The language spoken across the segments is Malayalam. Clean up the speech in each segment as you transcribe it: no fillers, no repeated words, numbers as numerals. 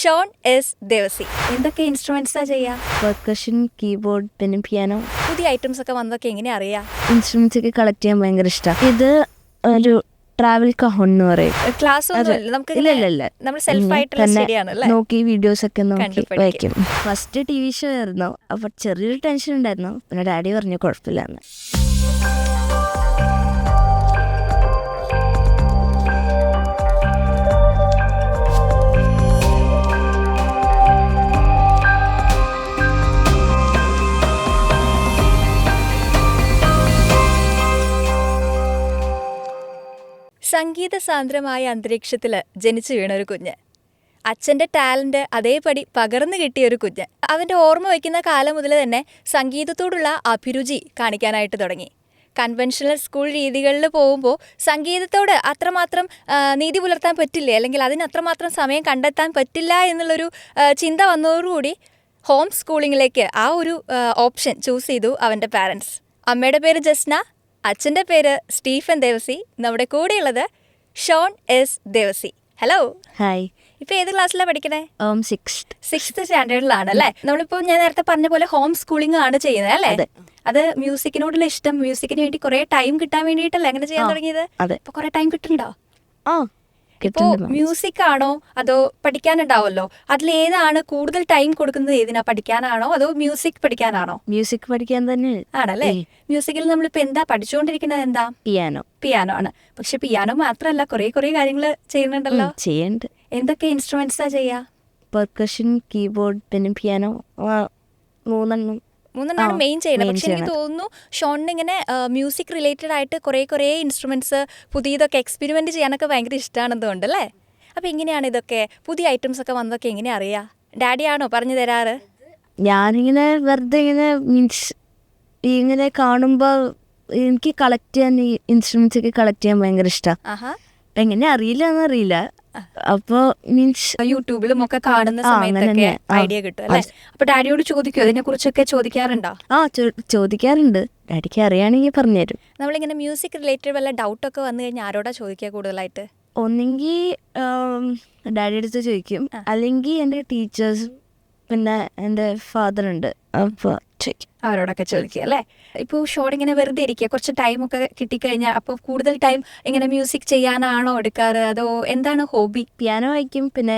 Sean S Devasi. എന്തൊക്കെ ഇൻസ്ട്രുമെന്റ്സാ ചെയ്യാ? പെർക്കഷൻ, കീബോർഡ്, പിന്നെ പിയാനോ. പുതിയ ഐറ്റംസ് ഒക്കെ വന്നതൊക്കെ എങ്ങനെയാ അറിയാം? ഇൻസ്ട്രുമെന്റ്സ് ഒക്കെ കളക്ട് ചെയ്യാൻ ഭയങ്കര ഇഷ്ടമാണ്. ഇത് ഒരു ട്രാവൽ കഹോൺ എന്ന് പറയും. ക്ലാസ് നമുക്ക് നമ്മൾ സെൽഫ് ആയിട്ടുള്ള ശരിയാണല്ലേ, നോക്കി വീഡിയോസ് ഒക്കെ നോക്കി കണ്ടു വായിക്കും. ഫസ്റ്റ് TV ഷോ ആയിരുന്നു, അപ്പൊ ചെറിയൊരു ടെൻഷൻ ഉണ്ടായിരുന്നു. പിന്നെ ഡാഡി പറഞ്ഞു കുഴപ്പമില്ലാന്ന്. സംഗീത സാന്ദ്രമായ അന്തരീക്ഷത്തിൽ ജനിച്ചു വീണൊരു കുഞ്ഞ്, അച്ഛൻ്റെ ടാലൻറ്റ് അതേപടി പകർന്നു കിട്ടിയൊരു കുഞ്ഞ്. അവൻ്റെ ഓർമ്മ വയ്ക്കുന്ന കാലം മുതൽ തന്നെ സംഗീതത്തോടുള്ള അഭിരുചി കാണിക്കാനായിട്ട് തുടങ്ങി. കൺവെൻഷണൽ സ്കൂൾ രീതികളിൽ പോകുമ്പോൾ സംഗീതത്തോട് അത്രമാത്രം നീതി പുലർത്താൻ പറ്റില്ലേ, അല്ലെങ്കിൽ അതിന് അത്രമാത്രം സമയം കണ്ടെത്താൻ പറ്റില്ല എന്നുള്ളൊരു ചിന്ത വന്നതോടുകൂടി ഹോം സ്കൂളിങ്ങിലേക്ക് ആ ഒരു ഓപ്ഷൻ ചൂസ് ചെയ്തു അവൻ്റെ പാരൻസ്. അമ്മയുടെ പേര് ജസ്ന, അച്ഛൻ്റെ പേര് സ്റ്റീഫൻ ദേവസി. നമ്മുടെ കൂടെയുള്ളത് Shaun S Devasi. Hello. Hi. ഇപ്പൊ ഏത് ക്ലാസ്സിലാണ് പഠിക്കണേ? സിക്സ്ത് സ്റ്റാൻഡേർഡിലാണ് അല്ലേ? നമ്മളിപ്പോ ഞാൻ നേരത്തെ പറഞ്ഞ പോലെ ഹോം സ്കൂളിംഗ് ആണ് ചെയ്യുന്നത് അല്ലേ? അത് മ്യൂസിക്കിനോടുള്ള ഇഷ്ടം, മ്യൂസിക്കിന് വേണ്ടി കുറെ ടൈം കിട്ടാൻ വേണ്ടിയിട്ടല്ലേ അങ്ങനെ ചെയ്യാൻ തുടങ്ങിയത്? ഇപ്പൊ കുറെ ടൈം കിട്ടുന്നുണ്ടോ? ഇപ്പോ മ്യൂസിക് ആണോ അതോ പഠിക്കാനുണ്ടാവല്ലോ, അതിലേതാണ് കൂടുതൽ ടൈം കൊടുക്കുന്നത്? ഏതിനാ, പഠിക്കാനാണോ അതോ മ്യൂസിക് പഠിക്കാനാണോ? മ്യൂസിക് പഠിക്കാൻ തന്നെ ആണല്ലേ. മ്യൂസിക്കിൽ നമ്മളിപ്പോ എന്താ പഠിച്ചുകൊണ്ടിരിക്കുന്നത്? എന്താ? പിയാനോ ആണ്. പക്ഷെ പിയാനോ മാത്രല്ല, കുറെ കാര്യങ്ങൾ ചെയ്യുന്നുണ്ടല്ലോ. ചെയ്യണ്ട്. എന്തൊക്കെ ഇൻസ്ട്രുമെന്റ്സാ ചെയ്യാ? പെർക്കഷൻ, കീബോർഡ്, പിന്നെ പിയാനോ. മൂന്നെണ്ണമാണ് മെയിൻ ചെയ്യണം. പക്ഷെ എനിക്ക് തോന്നുന്നു ഷോണിന് ഇങ്ങനെ മ്യൂസിക് റിലേറ്റഡ് ആയിട്ട് കുറെ ഇൻസ്ട്രുമെന്റ്സ് പുതിയതൊക്കെ എക്സ്പെരിമെന്റ് ചെയ്യാനൊക്കെ ഭയങ്കര ഇഷ്ടമാണെന്ന് തോന്നുന്നുണ്ടല്ലേ? അപ്പൊ എങ്ങനെയാണ് ഇതൊക്കെ പുതിയ ഐറ്റംസ് ഒക്കെ വന്നതൊക്കെ എങ്ങനെയാ അറിയാ? ഡാഡിയാണോ പറഞ്ഞു തരാറ്? ഞാനിങ്ങനെ വെറുതെ ഇങ്ങനെ കാണുമ്പോ എനിക്ക് കളക്ട് ചെയ്യാൻ, ഈ ഇൻസ്ട്രുമെന്റ്സ് ഒക്കെ കളക്ട് ചെയ്യാൻ ഭയങ്കര ഇഷ്ടമാണ്. എങ്ങനെ അറിയില്ല. അപ്പൊ യൂട്യൂബിലും ഒക്കെ കാണുന്ന സമയത്തൊക്കെ ഐഡിയ കിട്ടും അല്ലേ? അപ്പൊ ഡാഡിയോട് ചോദിക്കും, അതിനെ കുറിച്ചൊക്കെ ചോദിക്കാറുണ്ടോ? ചോദിക്കാറുണ്ട്. ഡാഡിക്ക് അറിയാണെങ്കിൽ പറഞ്ഞുതരും. നമ്മളിങ്ങനെ മ്യൂസിക് റിലേറ്റഡ് വല്ല ഡൗട്ട് ഒക്കെ വന്നു കഴിഞ്ഞാൽ ആരോടാ ചോദിക്കുക കൂടുതലായിട്ട്? ഒന്നെങ്കിൽ ഡാഡി അടുത്ത് ചോദിക്കും, അല്ലെങ്കിൽ എൻ്റെ ടീച്ചേഴ്സ്, പിന്നെ എൻ്റെ ഫാദർ ഉണ്ട്, അപ്പോൾ അവരോടൊക്കെ ചോദിക്കുക അല്ലേ? ഇപ്പോൾ ഷോർട്ട് ഇങ്ങനെ വെറുതെ ഇരിക്കുക, കുറച്ച് ടൈമൊക്കെ കിട്ടിക്കഴിഞ്ഞാൽ അപ്പോൾ കൂടുതൽ ടൈം ഇങ്ങനെ മ്യൂസിക് ചെയ്യാനാണോ എടുക്കാറ്, അതോ എന്താണ് ഹോബി? പിയാനോ വായിക്കും, പിന്നെ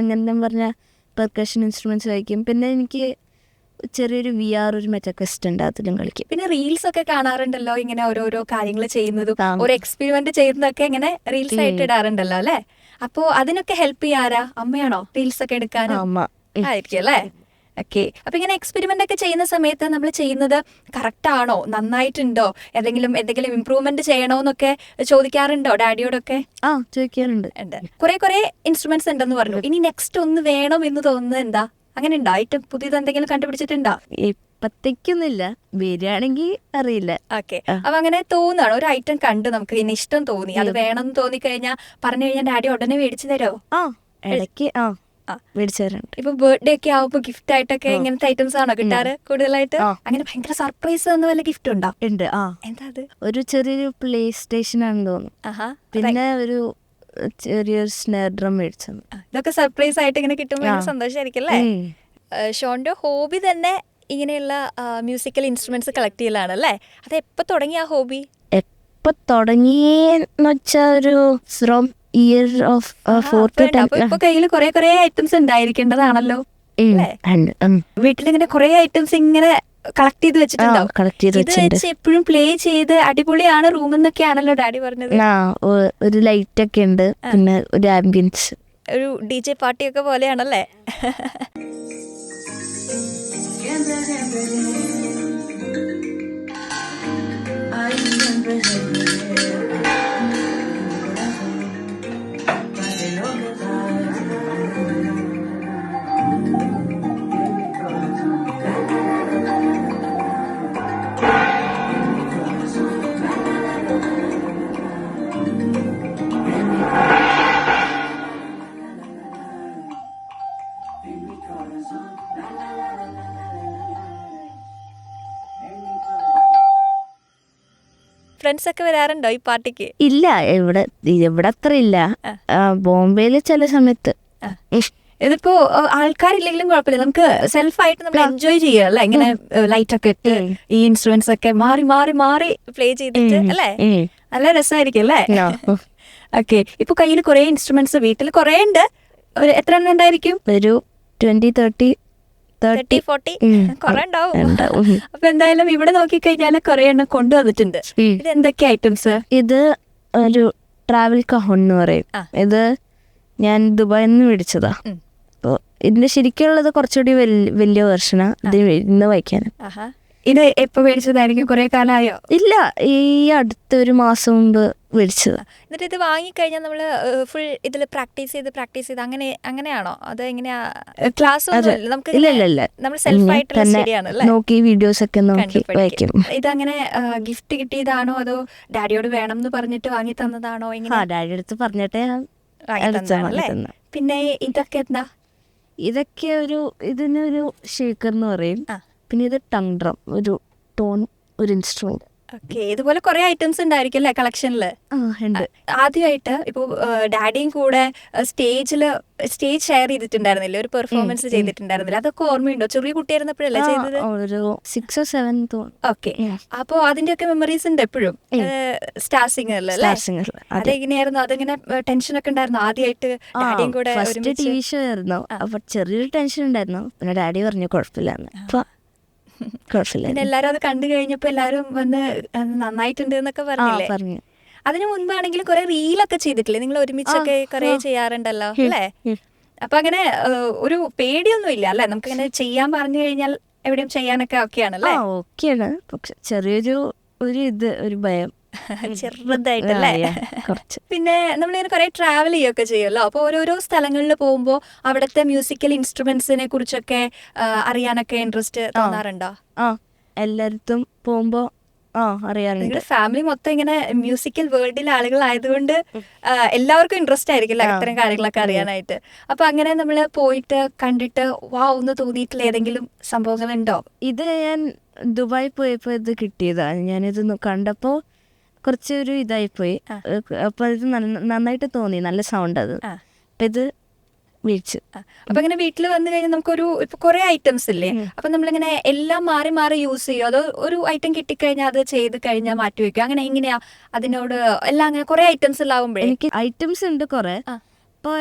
ഇങ്ങനെ പറഞ്ഞ പെർക്കഷൻ ഇൻസ്ട്രുമെന്റ്സ് വായിക്കും. പിന്നെ എനിക്ക് ചെറിയൊരു VR ഒരു മെറ്റക്വസ്റ്റ് ഉണ്ട്, അതിലും കളിക്കും. പിന്നെ റീൽസ് ഒക്കെ കാണാറുണ്ടല്ലോ, ഇങ്ങനെ ഓരോരോ കാര്യങ്ങൾ ചെയ്യുന്നതും ഓരോ എക്സ്പെരിമെന്റ് ചെയ്യുന്നതൊക്കെ ഇങ്ങനെ റീൽസ് ആയിട്ട് ഇടാറുണ്ടല്ലോ അല്ലേ? അപ്പോൾ അതിനൊക്കെ ഹെൽപ്പ് ചെയ്യാരാ? അമ്മയാണോ റീൽസ് ഒക്കെ എടുക്കാൻ? ആയിരിക്കും അല്ലേ? ഓക്കെ. അപ്പൊ ഇങ്ങനെ എക്സ്പെരിമെന്റ് ഒക്കെ ചെയ്യുന്ന സമയത്ത് നമ്മൾ ചെയ്യുന്നത് കറക്റ്റ് ആണോ, നന്നായിട്ടുണ്ടോ, എന്തെങ്കിലും ഇംപ്രൂവ്മെന്റ് ചെയ്യണോ എന്നൊക്കെ ചോദിക്കാറുണ്ടോ ഡാഡിയോടൊക്കെ? ചോദിക്കാറുണ്ട്. കുറെ ഇൻസ്ട്രുമെന്റ്സ് ഉണ്ടെന്ന് പറഞ്ഞു. ഇനി നെക്സ്റ്റ് ഒന്ന് വേണം എന്ന് തോന്നുന്നത് എന്താ? അങ്ങനെ ഉണ്ടോ? ഐറ്റം പുതിയത് എന്തെങ്കിലും കണ്ടുപിടിച്ചിട്ടുണ്ടോ? ഇപ്പത്തേക്കൊന്നുമില്ല, വരികയാണെങ്കിൽ അറിയില്ല. ഓക്കെ. അപ്പൊ അങ്ങനെ തോന്നുകയാണ്, ഒരു ഐറ്റം കണ്ട് നമുക്ക് ഇനി ഇഷ്ടം തോന്നി, അത് വേണം എന്ന് തോന്നിക്കഴിഞ്ഞാൽ പറഞ്ഞു കഴിഞ്ഞാൽ ഡാഡി ഉടനെ മേടിച്ചു തരോ? ഇടയ്ക്ക് മേടിച്ചാറുണ്ട്. ഇപ്പൊ ബർത്ത്ഡേ ഒക്കെ ആവുമ്പോ ഗിഫ്റ്റ് ആയിട്ടൊക്കെ ഇങ്ങനത്തെ ഐറ്റംസ് ആണോ കിട്ടാറ് കൂടുതലായിട്ട്? അങ്ങനെ ഭയങ്കര സർപ്രൈസ് തന്ന വല്ല ഗിഫ്റ്റ് ഉണ്ടോ? ഉണ്ട്. എന്താ അത്? ഒരു ചെറിയൊരു പ്ലേ സ്റ്റേഷൻ ആണെന്ന് തോന്നുന്നു. പിന്നെ ഒരു ചെറിയൊരു സ്നെയർ ഡ്രം മേടിച്ചു. ഇതൊക്കെ സർപ്രൈസ് ആയിട്ട് ഇങ്ങനെ കിട്ടുമ്പോൾ സന്തോഷമായിരിക്കും അല്ലേ? ഷോന്റെ ഹോബി തന്നെ ഇങ്ങനെയുള്ള മ്യൂസിക്കൽ ഇൻസ്ട്രുമെന്റ്സ് കളക്ട് ചെയ്യലാണ് അല്ലേ? അത് എപ്പോ തുടങ്ങി ആ ഹോബി? എപ്പോ തുടങ്ങിയെന്ന് വെച്ചാ ഒരു from year of 4th to 10th. ഇപ്പൊ കയ്യിൽ കുറെ ഐറ്റംസ് ഉണ്ടായിരിക്കേണ്ടതാണല്ലോ. വീട്ടിലിങ്ങനെ കുറെ ഐറ്റംസ് ഇങ്ങനെ കളക്ട് ചെയ്ത് വെച്ചിട്ടുണ്ടോ? ഇത് വെച്ച് എപ്പോഴും പ്ലേ ചെയ്ത് അടിപൊളിയാണ് റൂം എന്നൊക്കെയാണല്ലോ ഡാഡി പറഞ്ഞത്. ഒരു ലൈറ്റ് ഒക്കെ ഉണ്ട്, പിന്നെ ഒരു ആംബിയൻസ്, ഒരു DJ പാർട്ടി ഒക്കെ പോലെയാണല്ലേ? ഫ്രണ്ട്സ് ഒക്കെ വരാറുണ്ടോ ഈ പാർട്ടിക്ക്? ഇല്ല, ഇവിടെ അത്ര ഇല്ല. ബോംബെയില് ചില സമയത്ത്. ഇതിപ്പോ ആൾക്കാരില്ലെങ്കിലും കുഴപ്പമില്ല, നമുക്ക് സെൽഫായിട്ട് നമ്മൾ എൻജോയ് ചെയ്യാം അല്ലെ, ഇങ്ങനെ ലൈറ്റ് ഒക്കെ ഇട്ട് ഈ ഇൻസ്ട്രുമെന്റ്സ് ഒക്കെ മാറി മാറി മാറി പ്ലേ ചെയ്തിട്ട് അല്ലേ, നല്ല രസമായിരിക്കും അല്ലേ. ഓക്കെ, ഇപ്പൊ കയ്യിൽ കുറെ ഇൻസ്ട്രുമെന്റ്സ് വീട്ടിൽ കുറെ ഉണ്ട്, എത്ര എണ്ണം ഉണ്ടായിരിക്കും? ഒരു 20-30 30-40 കുറെ ഉണ്ടാവും. അപ്പൊ എന്തായാലും ഇവിടെ നോക്കിക്കഴിഞ്ഞാൽ കുറെ എണ്ണം കൊണ്ടുവന്നിട്ടുണ്ട്. ഇത് എന്തൊക്കെ ഐറ്റംസ്? ഇത് ഒരു ട്രാവൽ കഹോൺ എന്ന് പറയും. ഇത് ഞാൻ ദുബായിൽ നിന്ന് മേടിച്ചതാ. അപ്പോൾ ഇതിന്റെ ശരിക്കുള്ളത് കുറച്ചുകൂടി വലിയ വെർഷനാ ഇത് ഇന്ന് വായിക്കാൻ. ഇത് എപ്പോ മേടിച്ചതായിരിക്കും? കുറെ കാലമായോ? ഇല്ല, ഈ അടുത്തൊരു മാസം മുമ്പ് മേടിച്ചത്. എന്നിട്ട് ഇത് വാങ്ങിക്കഴിഞ്ഞാൽ നമ്മള് ഫുൾ ഇതിൽ പ്രാക്ടീസ് ചെയ്ത് അങ്ങനെയാണോ? അത് എങ്ങനെയാ? ക്ലാസ് നമുക്ക് നമ്മൾ സെൽഫായിട്ടുള്ള സ്റ്റഡിയാണ് നോക്കി വീഡിയോസ് ഒക്കെ നോക്കി വായിക്കും. ഇതങ്ങനെ ഗിഫ്റ്റ് കിട്ടിയതാണോ അതോ ഡാഡിയോട് വേണം എന്ന് പറഞ്ഞിട്ട് വാങ്ങി തന്നതാണോ? ഡാഡി അടുത്ത് പറഞ്ഞിട്ടേ പിന്നെ ഇതൊക്കെ എന്താ? ഇതൊക്കെ ഇതിനൊരു ഷേക്കർ എന്ന് പറയും. പിന്നെ ഇത് ടങ് ഡ്രം, ഒരു ടോൺ, ഒരു ഇൻസ്ട്രുമെന്റ്. ഓക്കെ, ഇതുപോലെ കുറെ ഐറ്റംസ് ഉണ്ടായിരിക്കും അല്ലേ കളക്ഷനില്? ആദ്യമായിട്ട് ഇപ്പൊ ഡാഡിയും കൂടെ സ്റ്റേജ് ഷെയർ ചെയ്തിട്ടുണ്ടായിരുന്നില്ലേ, ഒരു പെർഫോമൻസ് ചെയ്തിട്ടുണ്ടായിരുന്നില്ല, അതൊക്കെ ഓർമ്മയുണ്ടോ? ചെറിയ കുട്ടിയായിരുന്നപ്പോഴല്ലേ ചെയ്തത്? ഒരു 6 or 7. ഓക്കെ, അപ്പൊ അതിന്റെ ഒക്കെ മെമ്മറീസ് ഉണ്ട് എപ്പോഴും സ്റ്റാർ സിംഗറിൽ അല്ലേ? അതെങ്ങനെയായിരുന്നു? അതിങ്ങനെ ടെൻഷൻ ഒക്കെ ഉണ്ടായിരുന്നു ആദ്യമായിട്ട് ഡാഡിയും കൂടെ? ഫസ്റ്റ് TV ഷോ ആയിരുന്നു, അപ്പൊ ചെറിയൊരു ടെൻഷൻ ഉണ്ടായിരുന്നു. പിന്നെ ഡാഡി പറഞ്ഞു കുഴപ്പമില്ലാന്ന്. പിന്നെ എല്ലാരും അത് കണ്ടു കഴിഞ്ഞപ്പോ എല്ലാരും വന്ന് നന്നായിട്ടുണ്ട് എന്നൊക്കെ പറഞ്ഞു. അതിനു മുൻപാണെങ്കിലും കുറെ റീലൊക്കെ ചെയ്തിട്ടില്ലേ നിങ്ങൾ? ഒരുമിച്ചൊക്കെ കുറെ ചെയ്യാറുണ്ടല്ലോ അല്ലേ? അപ്പൊ അങ്ങനെ ഒരു പേടിയൊന്നും ഇല്ല അല്ലെ? നമുക്ക് അങ്ങനെ ചെയ്യാൻ പറഞ്ഞു കഴിഞ്ഞാൽ എവിടെയും ചെയ്യാനൊക്കെ ഓക്കെയാണല്ലേ? ഓക്കെയാണ്, പക്ഷെ ചെറിയൊരു ഒരു ഭയം ചെറുതായിട്ടല്ലേ. പിന്നെ നമ്മളിങ്ങനെ കുറെ ട്രാവൽ ചെയ്യൊക്കെ ചെയ്യുമല്ലോ, അപ്പൊ ഓരോരോ സ്ഥലങ്ങളിൽ പോകുമ്പോ അവിടുത്തെ മ്യൂസിക്കൽ ഇൻസ്ട്രുമെന്റ്സിനെ കുറിച്ചൊക്കെ അറിയാനൊക്കെ ഇൻട്രസ്റ്റ് തോന്നാറുണ്ടോ? എല്ലായിടത്തും പോകുമ്പോ അറിയാറുണ്ട്. നിങ്ങളുടെ ഫാമിലി മൊത്തം ഇങ്ങനെ മ്യൂസിക്കൽ വേൾഡിലെ ആളുകളായതുകൊണ്ട് എല്ലാവർക്കും ഇൻട്രസ്റ്റ് ആയിരിക്കില്ല ഇത്തരം കാര്യങ്ങളൊക്കെ അറിയാനായിട്ട്. അപ്പൊ അങ്ങനെ നമ്മള് പോയിട്ട് കണ്ടിട്ട് ഒന്ന് തോന്നിയിട്ടുള്ള ഏതെങ്കിലും സംഭവങ്ങളുണ്ടോ? ഇത് ഞാൻ ദുബായ് പോയപ്പോ ഇത് കിട്ടിയതാണ്. ഞാനിത് കണ്ടപ്പോ കുറച്ചൊരു ഇതായിപ്പോയി. അപ്പൊ ഇത് നന്നായിട്ട് തോന്നി, നല്ല സൗണ്ട് അത്. അപ്പൊ ഇത് വീഴ്ച. അപ്പൊ ഇങ്ങനെ വീട്ടിൽ വന്നു കഴിഞ്ഞാൽ നമുക്കൊരു ഇപ്പൊ കുറെ ഐറ്റംസ് ഇല്ലേ, അപ്പൊ നമ്മളിങ്ങനെ എല്ലാം മാറി മാറി യൂസ് ചെയ്യും, അതോ ഒരു ഐറ്റം കിട്ടിക്കഴിഞ്ഞാൽ അത് ചെയ്ത് കഴിഞ്ഞാൽ മാറ്റി വെക്കും, അങ്ങനെ എങ്ങനെയാ? അതിനോട് എല്ലാം അങ്ങനെ കുറെ ഐറ്റംസ് ഉണ്ടാവുമ്പോഴേ? എനിക്ക് ഐറ്റംസ് ഉണ്ട് കുറെ. അപ്പോൾ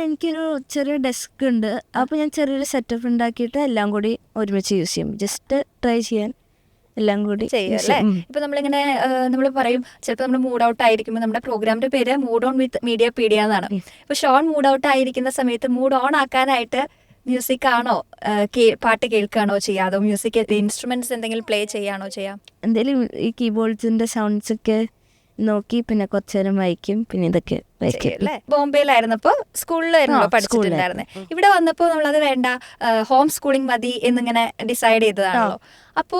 എനിക്കൊരു ചെറിയ ഡെസ്ക് ഉണ്ട്. അപ്പോൾ ഞാൻ ചെറിയൊരു സെറ്റപ്പ് ഉണ്ടാക്കിയിട്ട് എല്ലാം കൂടി ഒരുമിച്ച് യൂസ് ചെയ്യും, ജസ്റ്റ് ട്രൈ ചെയ്യാൻ എല്ലാം കൂടി ചെയ്യും അല്ലേ? ഇപ്പൊ നമ്മളിങ്ങനെ നമ്മൾ പറയും, ചിലപ്പോൾ നമ്മൾ മൂഡ് ഔട്ട് ആയിരിക്കുമ്പോൾ, നമ്മുടെ പ്രോഗ്രാമിന്റെ പേര് മൂഡ് ഓൺ വിത്ത് മീഡിയപീഡിയ എന്നാണ്. ഇപ്പൊ ഷോൺ മൂഡ് ഔട്ട് ആയിരിക്കുന്ന സമയത്ത് മൂഡ് ഓൺ ആക്കാനായിട്ട് മ്യൂസിക് ആണോ പാട്ട് കേൾക്കുകയാണോ ചെയ്യുക, അതോ മ്യൂസിക് ഇൻസ്ട്രുമെന്റ്സ് എന്തെങ്കിലും പ്ലേ ചെയ്യാണോ ചെയ്യാം? എന്തെങ്കിലും ഈ കീബോർഡ്സിന്റെ സൗണ്ട്സ് ഒക്കെ നോക്കി പിന്നെ കുറച്ചു നേരം വായിക്കും, പിന്നെ ഇതൊക്കെ വായിക്കും അല്ലേ? ബോംബെയിലായിരുന്നപ്പോ സ്കൂളിലായിരുന്നല്ലോ പഠിച്ചിട്ടുണ്ടായിരുന്നേ. ഇവിടെ വന്നപ്പോ നമ്മളത് വേണ്ട, ഹോം സ്കൂളിംഗ് മതി എന്നിങ്ങനെ ഡിസൈഡ് ചെയ്തതാണല്ലോ. അപ്പോ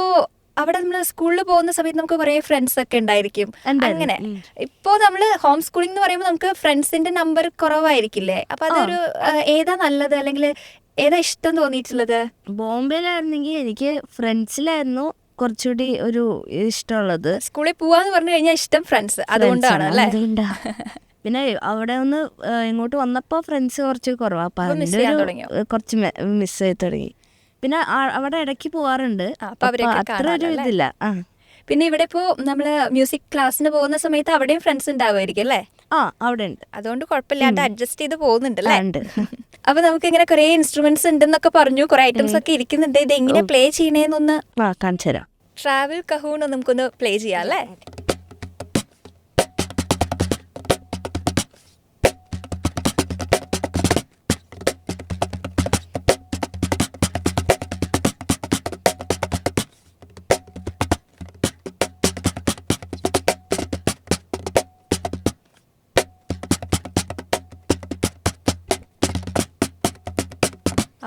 അവിടെ നമ്മൾ സ്കൂളിൽ പോകുന്ന സമയത്ത് നമുക്ക് കുറെ ഫ്രണ്ട്സ് ഒക്കെ ഉണ്ടായിരിക്കും. അങ്ങനെ ഇപ്പോ നമ്മള് ഹോം സ്കൂളിംഗ് എന്ന് പറയുമ്പോൾ നമുക്ക് ഫ്രണ്ട്സിന്റെ നമ്പർ കുറവായിരിക്കില്ലേ? അപ്പൊ അതൊരു ഏതാ നല്ലത്, അല്ലെങ്കിൽ ഏതാ ഇഷ്ടം തോന്നിയിട്ടുള്ളത്? ബോംബെയിലായിരുന്നെങ്കിൽ എനിക്ക് ഫ്രണ്ട്സിലായിരുന്നു കുറച്ചുകൂടി ഒരു ഇഷ്ടമുള്ളത്. സ്കൂളിൽ പോവാന്ന് പറഞ്ഞു കഴിഞ്ഞാൽ ഇഷ്ടം ഫ്രണ്ട്സ്, അതുകൊണ്ടാണ് അല്ലേ? പിന്നെ അവിടെ ഒന്ന് ഇങ്ങോട്ട് വന്നപ്പോ ഫ്രണ്ട്സ് കുറച്ച് കുറവാ, അപ്പൊ കുറച്ച് മിസ് ചെയ്ത് തുടങ്ങി. പിന്നെ അവിടെ ഇടയ്ക്ക് പോവാറുണ്ട്, അത്ര ഒരു ഇതില്ല. പിന്നെ ഇവിടെ ഇപ്പോ നമ്മള് മ്യൂസിക് ക്ലാസ്സിന് പോകുന്ന സമയത്ത് അവിടെയും ഫ്രണ്ട്സ് ഉണ്ടാവുമായിരിക്കും അല്ലേ? അവിടെ ഉണ്ട്, അതുകൊണ്ട് കുഴപ്പമില്ലാണ്ട് അഡ്ജസ്റ്റ് ചെയ്ത് പോകുന്നുണ്ട് അല്ലേ? അപ്പൊ നമുക്ക് ഇങ്ങനെ കുറെ ഇൻസ്ട്രുമെന്റ്സ് ഉണ്ടെന്നൊക്കെ പറഞ്ഞു, കുറെ ഐറ്റംസ് ഒക്കെ ഇരിക്കുന്നുണ്ട്. ഇത് എങ്ങനെ പ്ലേ ചെയ്യണേന്നൊന്ന് കാണിച്ചു തരാം. ട്രാവൽ കഹൂൺ നമുക്കൊന്ന് പ്ലേ ചെയ്യാം അല്ലേ?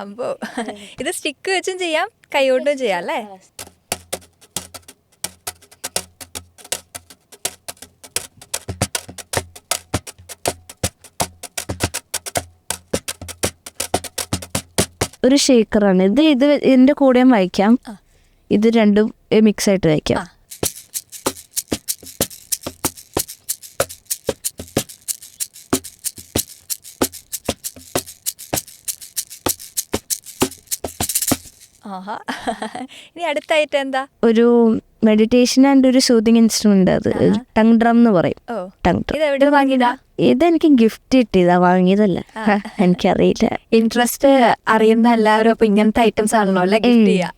അമ്പോ, ഇത് സ്റ്റിക്ക് വെച്ചും ചെയ്യാം, കൈകൊണ്ടും ചെയ്യാം അല്ലേ? ഒരു ഷേക്കറാണ് ഇത്. ഇതിന്റെ കൂടെയും വായിക്കാം, ഇത് രണ്ടും മിക്സ് ആയിട്ട് വായിക്കാം. ആഹാ. ഇനി അടുത്തായിട്ട് എന്താ? ഒരു മെഡിറ്റേഷൻ ആൻഡ് ഒരു സൂതിങ് ഇൻസ്ട്രുമെന്റ്, അത് ടങ് ഡ്രം എന്ന് പറയും. Tongue drum. ഇത് എവിടെ വാങ്ങിയതാ? ഇതെനിക്ക് ഗിഫ്റ്റ് കിട്ടിയതാ, വാങ്ങിയതല്ല. എനിക്കറിയില്ല. ഇൻട്രസ്റ്റ് അറിയുന്ന എല്ലാവരും അപ്പൊ ഇങ്ങനത്തെ ഐറ്റംസ് ആണല്ലോ അല്ലെ ഗിഫ്റ്റ് ചെയ്യാ.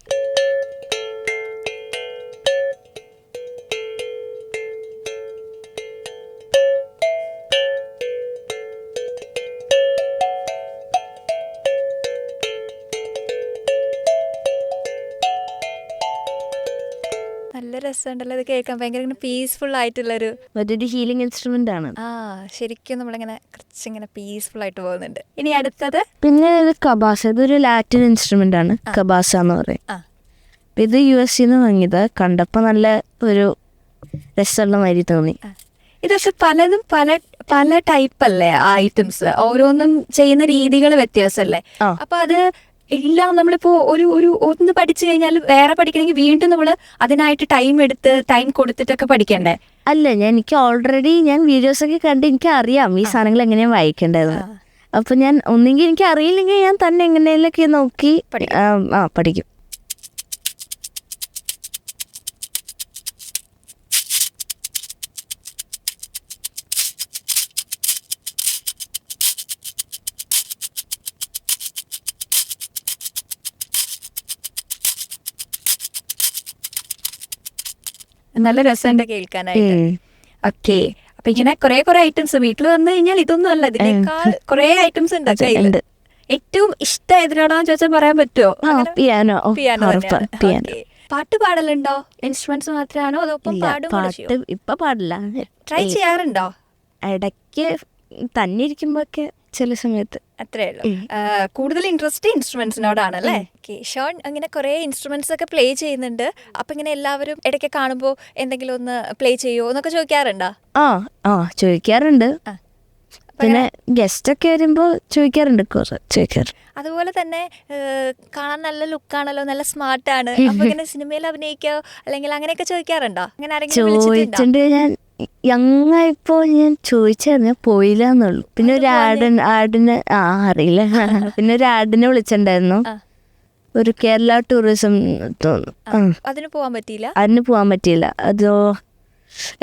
നല്ല രസമുണ്ടല്ലോ ഇത് കേൾക്കാൻ, ഭയങ്കര പീസ്ഫുൾ ആയിട്ടുള്ളൊരു മറ്റൊരു ഹീലിംഗ് ഇൻസ്ട്രുമെന്റ് ആണ്. ശരിക്കും നമ്മളിങ്ങനെ കുറച്ചിങ്ങനെ പീസ്ഫുൾ ആയിട്ട് പോകുന്നുണ്ട്. ഇനി അടുത്തത് പിന്നെ ഇത് കബാസ, ഇതൊരു ലാറ്റിൻ ഇൻസ്ട്രുമെന്റ് ആണ്, കബാസ എന്ന് പറയും. ഇത് US വാങ്ങിയത്. കണ്ടപ്പോ നല്ല ഒരു രസമുള്ള മാതിരി തോന്നി. ഇതൊക്കെ പലതും പല പല ടൈപ്പ് അല്ലേ ഐറ്റംസ്, ഓരോന്നും ചെയ്യുന്ന രീതികൾ വ്യത്യാസമല്ലേ? അപ്പൊ അത് എല്ലാം നമ്മളിപ്പോ ഒരു ഒന്ന് പഠിച്ചു കഴിഞ്ഞാൽ വേറെ പഠിക്കണമെങ്കിൽ വീണ്ടും നമ്മള് അതിനായിട്ട് ടൈം കൊടുത്തിട്ടൊക്കെ പഠിക്കണ്ടേ? അല്ല, എനിക്ക് ഓൾറെഡി ഞാൻ വീഡിയോസ് ഒക്കെ കണ്ട് എനിക്ക് അറിയാം ഈ സാധനങ്ങൾ എങ്ങനെയാ വായിക്കേണ്ടത്. അപ്പൊ ഞാൻ ഒന്നെങ്കിൽ എനിക്ക് അറിയില്ലെങ്കിൽ ഞാൻ തന്നെ എങ്ങനെയൊക്കെ നോക്കി പഠിക്കും. നല്ല രസമുണ്ട് കേൾക്കാനായിട്ട്. ഓക്കെ, അപ്പൊ ഇങ്ങനെ കുറെ ഐറ്റംസ് വീട്ടിൽ വന്നു കഴിഞ്ഞാൽ ഇതൊന്നും അല്ല, ഇതിനേക്കാൾ കുറെ ഐറ്റംസ് ഉണ്ട് കയ്യില്. ഏറ്റവും ഇഷ്ടം ഏതിനാണോ ചോദിച്ചാൽ പറയാൻ പറ്റുമോ? പിയാനോ. പാട്ട് പാടലുണ്ടോ? ഇൻസ്ട്രുമെന്റ്സ് മാത്രമാണോ അതോപ്പം പാടും? ഇപ്പൊ പാടില്ല, ട്രൈ ചെയ്യാറുണ്ടോ? ഇടയ്ക്ക് തന്നെ ഇരിക്കുമ്പോഴൊക്കെ ചില സമയത്ത്. അത്രേ ഉള്ളൂ. കൂടുതൽ ഇൻട്രസ്റ്റ് ഇൻസ്ട്രുമെന്റ്സിനോടാണല്ലേ? ഷോൺ അങ്ങനെ കുറെ ഇൻസ്ട്രുമെന്റ്സ് ഒക്കെ പ്ലേ ചെയ്യുന്നുണ്ട്. അപ്പൊ ഇങ്ങനെ എല്ലാവരും ഇടയ്ക്ക് കാണുമ്പോ എന്തെങ്കിലും ഒന്ന് പ്ലേ ചെയ്യോ എന്നൊക്കെ ചോദിക്കാറുണ്ടോ? ചോദിക്കാറുണ്ട്. പിന്നെ ഗസ്റ്റ് ഒക്കെ വരുമ്പോ ചോദിക്കാറുണ്ട്. അതുപോലെ തന്നെ കാണാൻ നല്ല ലുക്കാണല്ലോ, നല്ല സ്മാർട്ടാണ്. അപ്പൊ ഇങ്ങനെ സിനിമയിൽ അഭിനയിക്കോ അല്ലെങ്കിൽ അങ്ങനെയൊക്കെ ചോദിക്കാറുണ്ടോ? അങ്ങനെ ആരെങ്കിലും ചോദിച്ചിട്ടുണ്ട്. ഞാൻ യങ്ങായപ്പോ ഞാൻ ചോദിച്ചായിരുന്നു, പോയില്ല എന്നുള്ളൂ. പിന്നെ ഒരു ആഡിന് അറിയില്ല. പിന്നെ ഒരു ആഡിനെ വിളിച്ചിട്ടുണ്ടായിരുന്നു, ഒരു കേരള ടൂറിസം തോന്നുന്നു. അതിന് പോവാൻ പറ്റിയില്ല. അതോ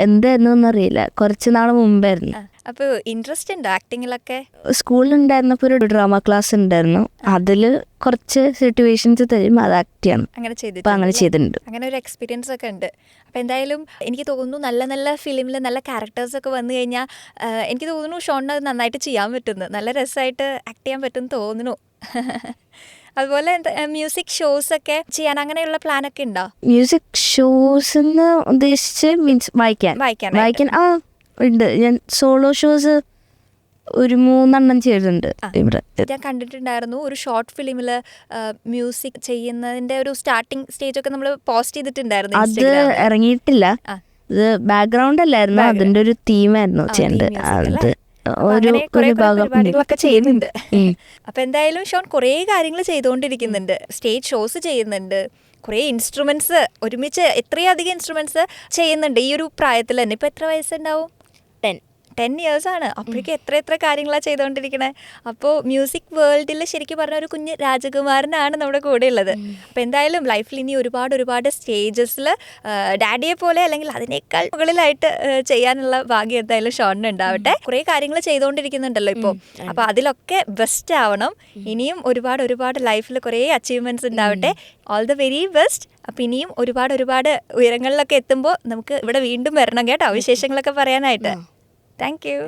എന്തായിരുന്നു എന്നറിയില്ല, കുറച്ച് നാൾ മുമ്പായിരുന്നു. അപ്പൊ ഇൻട്രസ്റ്റ് ഉണ്ടോ ആക്ടിങ്ങിലൊക്കെ? സ്കൂളിലുണ്ടായിരുന്നപ്പോ ഒരു ഡ്രാമ ക്ലാസ് ഉണ്ടായിരുന്നു, അതില് കുറച്ച് സിറ്റുവേഷൻസ് തരും, അത് ആക്ട് ചെയ്യണം. അങ്ങനെ ചെയ്തിട്ടുണ്ട്. അങ്ങനെ ഒരു എക്സ്പീരിയൻസ് ഒക്കെ ഉണ്ട്. അപ്പൊ എന്തായാലും എനിക്ക് തോന്നുന്നു നല്ല നല്ല ഫിലിമിൽ നല്ല ക്യാരക്ടേഴ്സ് ഒക്കെ വന്നു കഴിഞ്ഞാൽ എനിക്ക് തോന്നുന്നു ഷോണിന് അത് നന്നായിട്ട് ചെയ്യാൻ പറ്റുന്നു, നല്ല രസമായിട്ട് ആക്ട് ചെയ്യാൻ പറ്റുമെന്ന് തോന്നുന്നു. അതുപോലെ മ്യൂസിക് ഷോസ് ഒക്കെ ചെയ്യാൻ അങ്ങനെയുള്ള പ്ലാൻ ഒക്കെ ഉണ്ടോ? മ്യൂസിക് ഷോസ് ഉദ്ദേശിച്ച് മീൻസ് വായിക്കാൻ ഉണ്ട്. ഞാൻ സോളോ ഷോസ് ഒരു 3 ചെയ്തിട്ടുണ്ട് ഇവിടെ. ഞാൻ കണ്ടിട്ടുണ്ടായിരുന്നു ഒരു ഷോർട്ട് ഫിലിമില് മ്യൂസിക് ചെയ്യുന്നതിന്റെ ഒരു സ്റ്റാർട്ടിങ് സ്റ്റേജ് ഒക്കെ നമ്മൾ പോസ്റ്റ് ചെയ്തിട്ടുണ്ടായിരുന്നു. അത് ഇറങ്ങിയിട്ടില്ല, ഇത് ബാക്ക്ഗ്രൗണ്ട് അല്ലായിരുന്നു, അതിന്റെ ഒരു തീമായിരുന്നു ചെയ്യേണ്ടത്. അത് പരിപാടികളൊക്കെ ചെയ്യുന്നുണ്ട്. അപ്പൊ എന്തായാലും ഷോൺ കുറേ കാര്യങ്ങൾ ചെയ്തുകൊണ്ടിരിക്കുന്നുണ്ട്. സ്റ്റേജ് ഷോസ് ചെയ്യുന്നുണ്ട്, കുറേ ഇൻസ്ട്രുമെന്റ്സ് ഒരുമിച്ച് എത്രയധികം ഇൻസ്ട്രുമെന്റ്സ് ചെയ്യുന്നുണ്ട് ഈ ഒരു പ്രായത്തിൽ തന്നെ. ഇപ്പൊ എത്ര വയസ്സുണ്ടാവും? 10 years ആണ്. അപ്പോഴേക്കും എത്ര കാര്യങ്ങളാണ് ചെയ്തുകൊണ്ടിരിക്കണേ. അപ്പോൾ മ്യൂസിക് വേൾഡിൽ ശരിക്കും പറഞ്ഞ ഒരു കുഞ്ഞ് രാജകുമാരനാണ് നമ്മുടെ കൂടെ ഉള്ളത്. അപ്പോൾ എന്തായാലും ലൈഫിൽ ഇനി ഒരുപാട് സ്റ്റേജസിൽ ഡാഡിയെ പോലെ അല്ലെങ്കിൽ അതിനേക്കാൾ മുകളിലായിട്ട് ചെയ്യാനുള്ള ഭാഗ്യം എന്തായാലും ഷോണിന് ഉണ്ടാവട്ടെ. കുറേ കാര്യങ്ങൾ ചെയ്തുകൊണ്ടിരിക്കുന്നുണ്ടല്ലോ ഇപ്പോൾ. അപ്പോൾ അതിലൊക്കെ ബെസ്റ്റ് ആവണം. ഇനിയും ഒരുപാട് ലൈഫിൽ കുറേ അച്ചീവ്മെൻറ്റ്സ് ഉണ്ടാവട്ടെ. All the very best. അപ്പം ഇനിയും ഒരുപാട് ഉയരങ്ങളിലൊക്കെ എത്തുമ്പോൾ നമുക്ക് ഇവിടെ വീണ്ടും വരണം കേട്ടോ, വിശേഷങ്ങളൊക്കെ പറയാനായിട്ട്. Thank you.